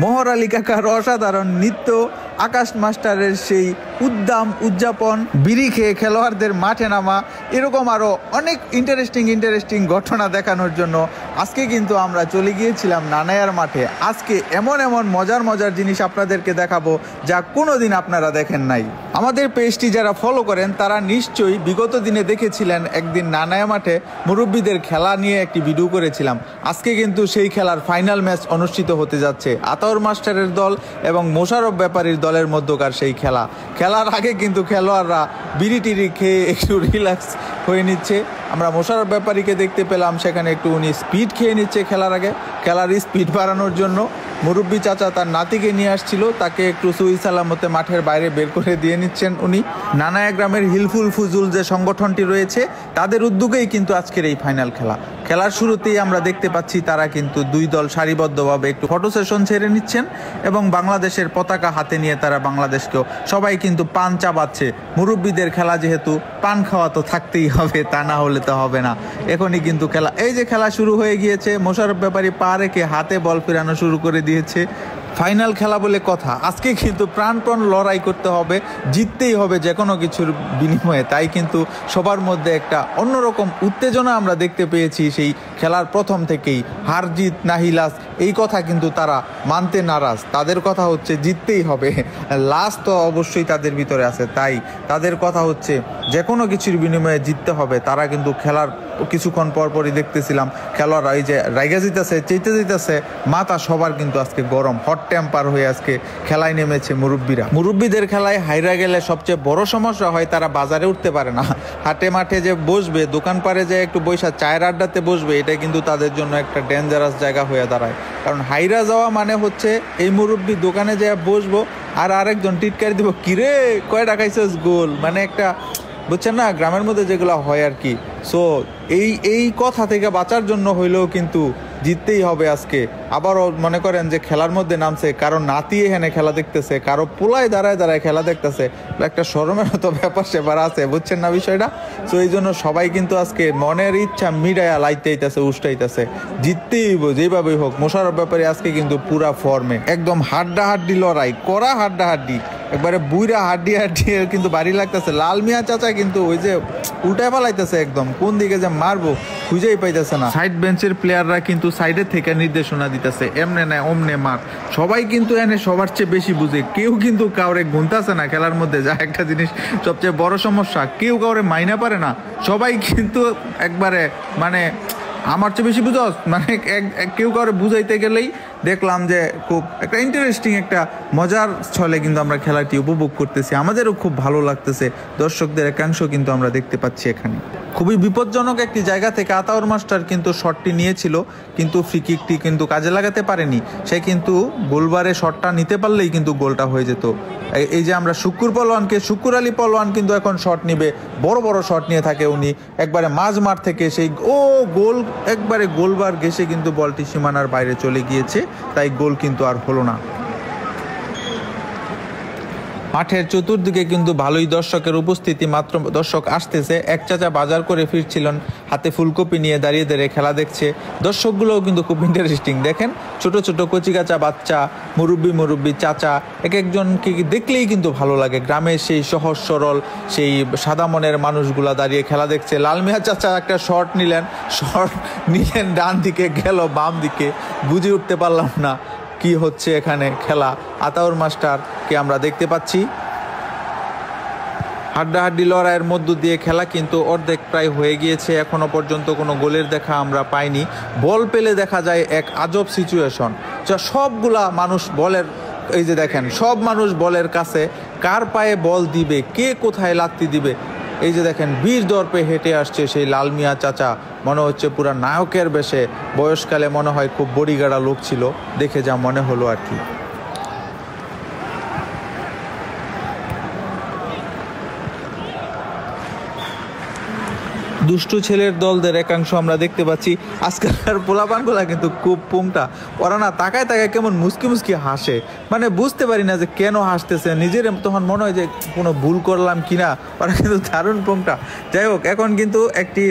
মোহর আলী কাকার অসাধারণ নৃত্য, আকাশ মাস্টারের সেই উদ্দাম উদযাপন, বিড়ি খেয়ে খেলোয়াড়দের মাঠে নামা, এরকম আরও অনেক ইন্টারেস্টিং ঘটনা দেখানোর জন্য আজকে কিন্তু আমরা চলে গিয়েছিলাম নানায়ার মাঠে। আজকে এমন মজার জিনিস আপনাদেরকে দেখাবো যা কোনোদিন আপনারা দেখেন নাই। আমাদের পেজটি যারা ফলো করেন তারা নিশ্চয়ই বিগত দিনে দেখেছিলেন একদিন নানায়া মাঠে মুরব্বীদের খেলা নিয়ে একটি ভিডিও করেছিলাম। আজকে কিন্তু সেই খেলার ফাইনাল ম্যাচ অনুষ্ঠিত হতে যাচ্ছে। আতাউর মাস্টারের দল এবং মোশাররফ ব্যাপারীর দলের মধ্যকার সেই খেলার আগে কিন্তু খেলোয়াড়রা বিড়ি টিড়ি খেয়ে একটু রিল্যাক্স হয়ে নিচ্ছে। আমরা মোশাররফ ব্যাপারীকে দেখতে পেলাম সেখানে একটু উনি স্পিড খেয়ে নিচ্ছে খেলার আগে। খেলার স্পিড বাড়ানোর জন্য মুরব্বী চাচা তার নাতিকে নিয়ে আসছিল, তাকে একটু সুই সালামতে মাঠের বাইরে বের করে দিয়ে নিচ্ছেন উনি। নানায়া গ্রামের হিলফুল ফুজুল যে সংগঠনটি রয়েছে তাদের উদ্যোগেই কিন্তু আজকের এই ফাইনাল খেলার শুরুতেই আমরা দেখতে পাচ্ছি তারা কিন্তু দুই দল সারিবদ্ধভাবে একটু ফটো সেশন ছেড়ে নিচ্ছেন এবং বাংলাদেশের পতাকা হাতে নিয়ে তারা বাংলাদেশকেও সবাই কিন্তু পান চাবাচ্ছে। মুরব্বীদের খেলা যেহেতু পান খাওয়া তো থাকতেই হবে, তা না হলে তো হবে না। এখনই কিন্তু এই যে খেলা শুরু হয়ে গিয়েছে। মোশাররফ ব্যাপারী পা রেখে হাতে বল ফেরানো শুরু করে দিয়েছে। ফাইনাল খেলা বলে কথা, আজকে কিন্তু প্রাণপণ লড়াই করতে হবে, জিততেই হবে যে কোনো কিছুর বিনিময়ে। তাই কিন্তু সবার মধ্যে একটা অন্যরকম উত্তেজনা আমরা দেখতে পেয়েছি সেই খেলার প্রথম থেকেই। হার জিত নাহিলাস এই কথা কিন্তু তারা মানতে নারাজ। তাদের কথা হচ্ছে জিততেই হবে, লাস্ট তো অবশ্যই তাদের ভিতরে আছে। তাই তাদের কথা হচ্ছে যে কোনো কিছুর বিনিময়ে জিততে হবে। তারা কিন্তু খেলার কিছুক্ষণ পরপরই দেখতেছিলাম খেলোয়াড়রা এই যে রাইগা জিতেছে, চেতে জিতেছে, মাথা সবার কিন্তু আজকে গরম, হট টেম্পার হয়ে আজকে খেলায় নেমেছে মুরব্বীদের খেলায় হাইরা গেলে সবচেয়ে বড় সমস্যা হয় তারা বাজারে উঠতে পারে না। হাটে মাঠে যে বসবে, দোকান পারে যে একটু বৈশা চায়ের আড্ডাতে বসবে, এটা কিন্তু তাদের জন্য একটা ডেঞ্জারাস জায়গা হয়ে দাঁড়ায়। কারণ হাইরা যাওয়া মানে হচ্ছে এই মুরব্বী দোকানে যে বসবো আর আরেকজন টিটকারি দিব, কিরে কয়টা খাইছিস গোল, মানে একটা বুঝছেন না গ্রামের মধ্যে যেগুলো হয় আর কি। সো এই কথা থেকে বাঁচার জন্য হইলেও কিন্তু জিততেই হবে আজকে। আবারও মনে করেন যে খেলার মধ্যে নামছে, কারো নাতি এখানে খেলা দেখতেছে, কারো পোলায় দাঁড়ায় খেলা দেখতেছে, একটা শরমের মতো ব্যাপার সেবার আছে, বুঝছেন না বিষয়টা। সো এই জন্য সবাই কিন্তু আজকে মনের ইচ্ছা মিডাইয়া লাইতেইতেছে, উষ্টাইতেছে, জিততেই হইব যেভাবেই হোক। মোশাররফ ব্যাপারী আজকে কিন্তু পুরা ফর্মে, একদম হাড্ডাহাড্ডি লড়াই, করা হাড্ডাহাড্ডি, একবারে বুইরা হাড্ডি কিন্তু বাড়ি লাগতেছে। লাল মিয়া চাচা কিন্তু ওই যে উল্টায় পালাইতেছে, একদম কোন দিকে যে মারবো খুঁজেই পাইতেছে না। সাইড বেঞ্চের প্লেয়াররা কিন্তু সাইডের থেকে নির্দেশনা দিতেছে, এমনে না অমনে মার। সবাই কিন্তু এনে সবার চেয়ে বেশি বুঝে, কেউ কিন্তু কাউরে গুনতেছে না খেলার মধ্যে। যা একটা জিনিস সবচেয়ে বড় সমস্যা, কেউ কাউরে মাইনা পারে না। সবাই কিন্তু একবারে মানে আমার চেয়ে বেশি বুঝস, মানে কেউ কাউরে বুঝাইতে গেলেই দেখলাম যে খুব একটা ইন্টারেস্টিং একটা মজার ছলে কিন্তু আমরা খেলাটি উপভোগ করতেছি। আমাদেরও খুব ভালো লাগতেছে, দর্শকদের একাংশ কিন্তু আমরা দেখতে পাচ্ছি এখানে। খুবই বিপজ্জনক একটি জায়গা থেকে আতাউর মাস্টার কিন্তু শটটি নিয়েছিল, কিন্তু ফ্রি কিকটি কিন্তু কাজে লাগাতে পারেনি। সে কিন্তু গোলবারে শটটা নিতে পারলেই কিন্তু গোলটা হয়ে যেত। এই যে আমরা শুক্কুর আলী পলোয়ান কিন্তু এখন শট নিবে, বড় শট নিয়ে থাকে উনি, একবারে মাঝ মাঠ থেকে সেই গোল, একবারে গোলবার ঘেসে কিন্তু বলটি সীমানার বাইরে চলে গিয়েছে, তাই গোল কিন্তু আর হলো না। মাঠের চতুর্দিকে কিন্তু ভালোই দর্শকের উপস্থিতি, মাত্র দর্শক আসতেছে। এক চাচা বাজার করে ফিরছিলেন, হাতে ফুলকপি নিয়ে দাঁড়িয়ে খেলা দেখছে। দর্শকগুলোও কিন্তু খুব ইন্টারেস্টিং, দেখেন ছোট কচিকাচা বাচ্চা, মুরব্বী চাচা, একজনকে দেখলেই কিন্তু ভালো লাগে। গ্রামের সেই সহজ সরল সেই সাদা মনের মানুষগুলা দাঁড়িয়ে খেলা দেখছে। লাল মিয়া চাচা একটা শট নিলেন ডান দিকে গেল বাম দিকে, বুঝে উঠতে পারলাম না কি হচ্ছে এখানে খেলা। আতাউর মাস্টারকে আমরা দেখতে পাচ্ছি। হাড্ডাহাড্ডি লড়াইয়ের মধ্য দিয়ে খেলা কিন্তু অর্ধেক প্রায় হয়ে গিয়েছে, এখনো পর্যন্ত কোনো গোলের দেখা আমরা পাইনি। বল পেলে দেখা যায় এক আজব সিচুয়েশন, যা সবগুলা মানুষ বলের, এই যে দেখেন সব মানুষ বলের কাছে, কার পায়ে বল দিবে, কে কোথায় লাত্তি দিবে। এই যে দেখেন বীর দর্পে হেঁটে আসছে সেই লাল মিয়া চাচা, মনে হচ্ছে পুরা নায়কের বেশে। বয়সকালে মনে হয় খুব বডিগাড়া লোক ছিল, দেখে যা মনে হলো আর কি। দুষ্টু ছেলের দলদের একাংশ আমরা দেখতে পাচ্ছি। আজকালকার পোলাপানগুলা কিন্তু খুব পুংটা, ওরা না তাকায় তাকায় কেমন মুসকি মুসকি হাসে, মানে বুঝতে পারি না যে কেন হাসতেছে, নিজের তখন মনে হয় যে কোনো ভুল করলাম কিনা, ওরা কিন্তু দারুণ পুংটা। যাই হোক, এখন কিন্তু একটি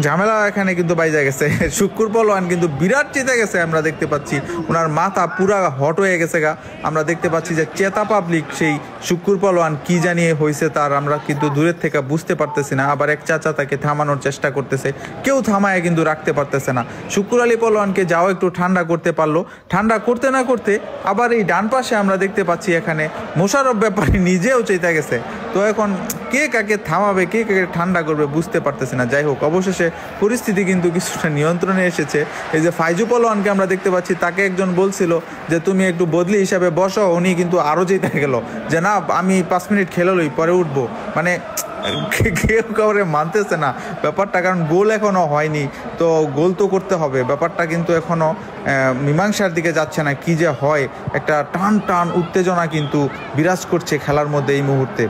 ঝামেলা এখানে কিন্তু বাইজা গেছে। শুক্কুর পলোয়ান কিন্তু বিরাট চেতে গেছে, আমরা দেখতে পাচ্ছি ওনার মাথা পুরা হট হয়ে গেছে গা। আমরা দেখতে পাচ্ছি যে চেতা পাবলিক সেই শুক্কুর পলোয়ান কি জানিয়ে হয়েছে তার আমরা কিন্তু দূরের থেকে বুঝতে পারতেছি না। আবার এক চাচা তাকে থামানোর চেষ্টা করতেছে, কেউ থামায় কিন্তু রাখতে পারতেছে না। শুক্কুর আলী পলোয়ানকে যাও একটু ঠান্ডা করতে পারলো, ঠান্ডা করতে না করতে আবার এই ডান পাশে আমরা দেখতে পাচ্ছি এখানে মোশাররফ ব্যাপারী নিজেও চেতে গেছে। তো এখন কে কাকে থামাবে, কে কাকে ঠান্ডা করবে বুঝতে পারতেছে না। যাই হোক, অবশেষে পরিস্থিতি কিন্তু কিছুটা নিয়ন্ত্রণে এসেছে। এই যে ফাইজু পলোয়ানকে আমরা দেখতে পাচ্ছি, তাকে একজন বলছিল যে তুমি একটু বদলি হিসাবে বসো, উনি কিন্তু আরও যেতে গেল যে না আমি 5 মিনিট খেলে লই পরে উঠবো, মানে কেউ কাউরে মানতেছে না ব্যাপারটা, কারণ গোল এখনো হয়নি, তো গোল তো করতে হবে। ব্যাপারটা কিন্তু এখনো মীমাংসার দিকে যাচ্ছে না, কি যে হয় একটা টান টান উত্তেজনা কিন্তু বিরাজ করছে খেলার মধ্যে এই মুহূর্তে।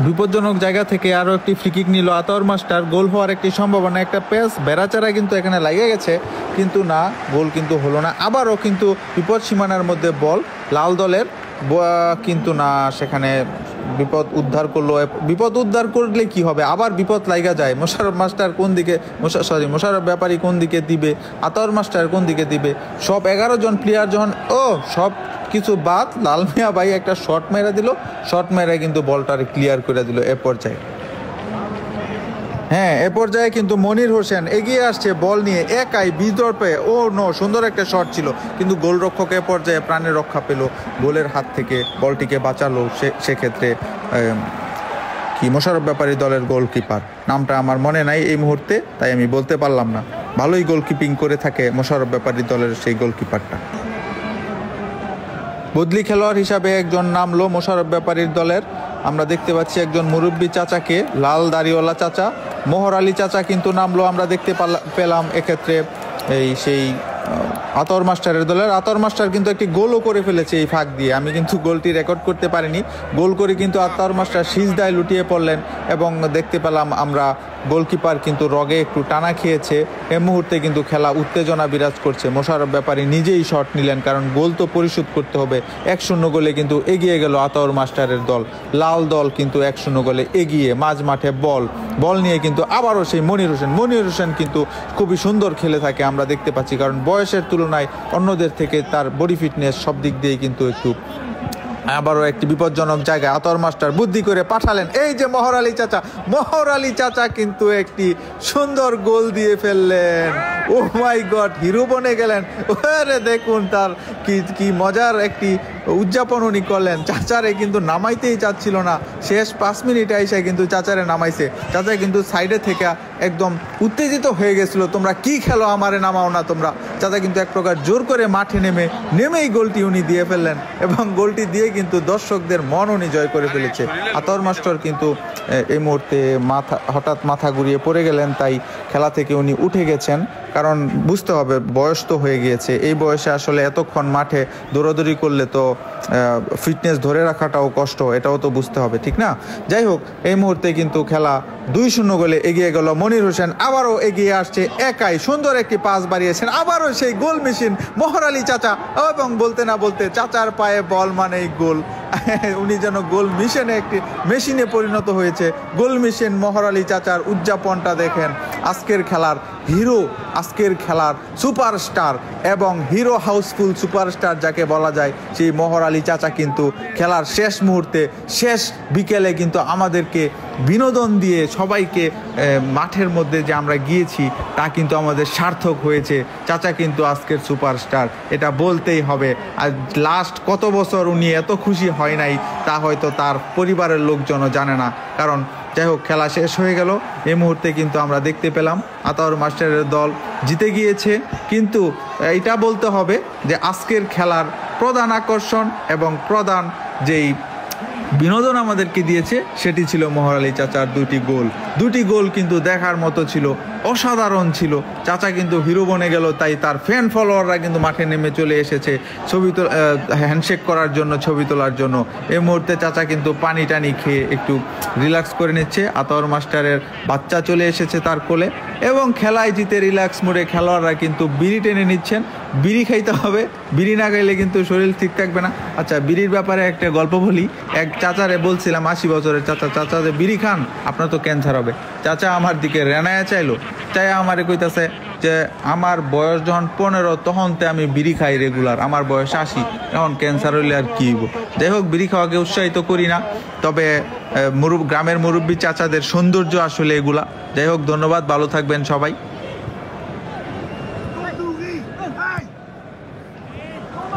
বিপজ্জনক জায়গা থেকে আরও একটি ফ্রিকিক নিল আতর মাস্টার, গোল হওয়ার একটি সম্ভাবনা, একটা পেস বেড়াচারা কিন্তু এখানে লাগে গেছে, কিন্তু না গোল কিন্তু হলো না। আবারও কিন্তু বিপদ সীমানার মধ্যে বল লাল দলের, কিন্তু না সেখানে বিপদ উদ্ধার করলো। বিপদ উদ্ধার করলে কি হবে, আবার বিপদ লাগা যায়। মোশাররফ মাস্টার কোন দিকে, মোশাররফ ব্যাপারী কোন দিকে দিবে, আতর মাস্টার কোন দিকে দিবে, সব 11 জন প্লেয়ার যখন সব কিছু বাদ, লাল মিয়া ভাই একটা শট মেরে দিল, শট মেরে কিন্তু বলটারে ক্লিয়ার করে দিল এ পর্যায়ে। হ্যাঁ, এ পর্যায়ে কিন্তু মনির হোসেন এগিয়ে আসছে বল নিয়ে একাই বিদর্পে, সুন্দর একটা শট ছিল, কিন্তু গোলরক্ষক এ পর্যায়ে প্রাণের রক্ষা পেল, গোলের হাত থেকে বলটিকে বাঁচালো। সেক্ষেত্রে কি মোশাররফ ব্যাপারী দলের গোলকিপার, নামটা আমার মনে নাই এই মুহূর্তে, তাই আমি বলতে পারলাম না। ভালোই গোলকিপিং করে থাকে মোশাররফ ব্যাপারী দলের সেই গোলকিপারটা। বদলি খেলোয়াড় হিসাবে একজন নামলো মোশাররফ ব্যাপারীর দলের, আমরা দেখতে পাচ্ছি একজন মুরব্বী চাচাকে, লাল দাড়িওয়ালা চাচা মোহর আলী চাচা কিন্তু নামলো, আমরা দেখতে পেলাম এক্ষেত্রে সেই আতর মাস্টারের দলের। আতর মাস্টার কিন্তু একটি গোলও করে ফেলেছে এই ফাঁক দিয়ে, আমি কিন্তু গোলটি রেকর্ড করতে পারিনি। গোল করে কিন্তু আতর মাস্টার সিজদায় লুটিয়ে পড়লেন এবং দেখতে পেলাম আমরা গোলকিপার কিন্তু রগে একটু টানা খেয়েছে। এই মুহূর্তে কিন্তু খেলা উত্তেজনা বিরাজ করছে। মোশাররফ ব্যাপারী নিজেই শট নিলেন, কারণ গোল তো পরিশোধ করতে হবে। 1-0 গোলে কিন্তু এগিয়ে গেল আতর মাস্টারের দল। লাল দল কিন্তু 1-0 গোলে এগিয়ে, মাঝ মাঠে বল নিয়ে কিন্তু আবারও সেই মনির হোসেন কিন্তু খুবই সুন্দর খেলে থাকে আমরা দেখতে পাচ্ছি, কারণ বয়সের তুলনায় অন্যদের থেকে তার বডি ফিটনেস সব দিক দিয়ে কিন্তু একটু। আবারও একটি বিপজ্জনক জায়গায় আতর মাস্টার বুদ্ধি করে পাঠালেন, এই যে মোহর আলী চাচা কিন্তু একটি সুন্দর গোল দিয়ে ফেললেন। ও মাই গড, হিরো বনে গেলেন। ওরে দেখুন তার কি মজার একটি উদযাপন উনি করলেন। চাচারে কিন্তু নামাইতেই চাচ্ছিল না, শেষ 5 মিনিটে এসে কিন্তু চাচারে নামাইছে। চাচা কিন্তু সাইডে থেকে একদম উত্তেজিত হয়ে গেছিল, তোমরা কি খেলো, আমারে নামাও না তোমরা। চাচা কিন্তু এক প্রকার জোর করে মাঠে নেমেই গোলটি উনি দিয়ে ফেললেন, এবং গোলটি দিয়ে কিন্তু দর্শকদের মন উনি জয় করে ফেলেছে। আতর মাস্টার কিন্তু এই মুহূর্তে হঠাৎ মাথা ঘুরিয়ে পড়ে গেলেন, তাই খেলা থেকে উনি উঠে গেছেন, কারণ বুঝতে হবে বয়স তো হয়ে গিয়েছে। এই বয়সে আসলে এতক্ষণ মাঠে দৌড়াদৌড়ি করলে তো ফিটনেস ধরে রাখাটাও কষ্ট, এটাও তো বুঝতে হবে, ঠিক না? যাই হোক, এই মুহূর্তে কিন্তু খেলা 2-0 গোলে এগিয়ে গেল। মনির হোসেন আবারও এগিয়ে আসছে একাই, সুন্দর একটি পাস বাড়িয়েছেন, আবারও সেই গোল মেশিন মোহর আলী চাচা, এবং বলতে না বলতে চাচার পায়ে বল মানেই গোল। উনি যেন গোল মেশিনে পরিণত হয়েছে। গোল মেশিন মোহর আলী চাচার উদযাপনটা দেখেন। আজকের খেলার হিরো, আজকের খেলার সুপারস্টার এবং হিরো হাউসফুল সুপারস্টার যাকে বলা যায়, সেই মোহর আলী চাচা কিন্তু খেলার শেষ মুহূর্তে, শেষ বিকেলে কিন্তু আমাদেরকে বিনোদন দিয়ে সবাইকে মাঠের মধ্যে যে আমরা গিয়েছি তা কিন্তু আমাদের সার্থক হয়েছে। চাচা কিন্তু আজকের সুপারস্টার, এটা বলতেই হবে। আর লাস্ট কত বছর উনি এত খুশি হয় নাই তা হয়তো তার পরিবারের লোকজনও জানে না। কারণ যাই হোক, খেলা শেষ হয়ে গেল। এই মুহূর্তে কিন্তু আমরা দেখতে পেলাম আতর মাস্টারের দল জিতে গিয়েছে, কিন্তু এটা বলতে হবে যে আজকের খেলার প্রধান আকর্ষণ এবং প্রধান যেই বিনোদন আমাদেরকে দিয়েছে সেটি ছিল মোহর আলী চাচার দুটি গোল কিন্তু দেখার মতো ছিল। অসাধারণ ছিল। চাচা কিন্তু হিরো বনে গেল, তাই তার ফ্যান ফলোয়াররা কিন্তু মাঠে নেমে চলে এসেছে ছবি হ্যান্ডশেক করার জন্য, ছবি তোলার জন্য। এই মুহূর্তে চাচা কিন্তু পানি টানি খেয়ে একটু রিল্যাক্স করে নিচ্ছে। আতর মাস্টারের বাচ্চা চলে এসেছে তার কোলে, এবং খেলায় জিতে রিল্যাক্স মোডে খেলোয়াড়রা কিন্তু বিড়ি টেনে নিচ্ছেন। বিড়ি খাইতে হবে, বিড়ি না খাইলে কিন্তু শরীর ঠিক থাকবে না। আচ্ছা, বিড়ির ব্যাপারে একটা গল্প বলি। এক চাচারে বলছিলাম, 80 বছরের চাচা যে বিড়ি খান, আপনার তো ক্যান্সার হবে। চাচা আমার দিকে রেনায়া চাইলো, চাই আমারে কইতাছে যে আমার বয়স যখন 15 তখন তে আমি বিড়ি খাই রেগুলার, আমার বয়স 80, এখন ক্যান্সার হইলে আর কি হইব। যাই হোক, বিড়ি খাওয়াকে উৎসাহিত করি না, তবে গ্রামের মুরব্বী চাচাদের সৌন্দর্য আসলে এগুলা। যাই হোক, ধন্যবাদ, ভালো থাকবেন সবাই। Come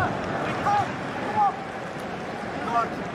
on.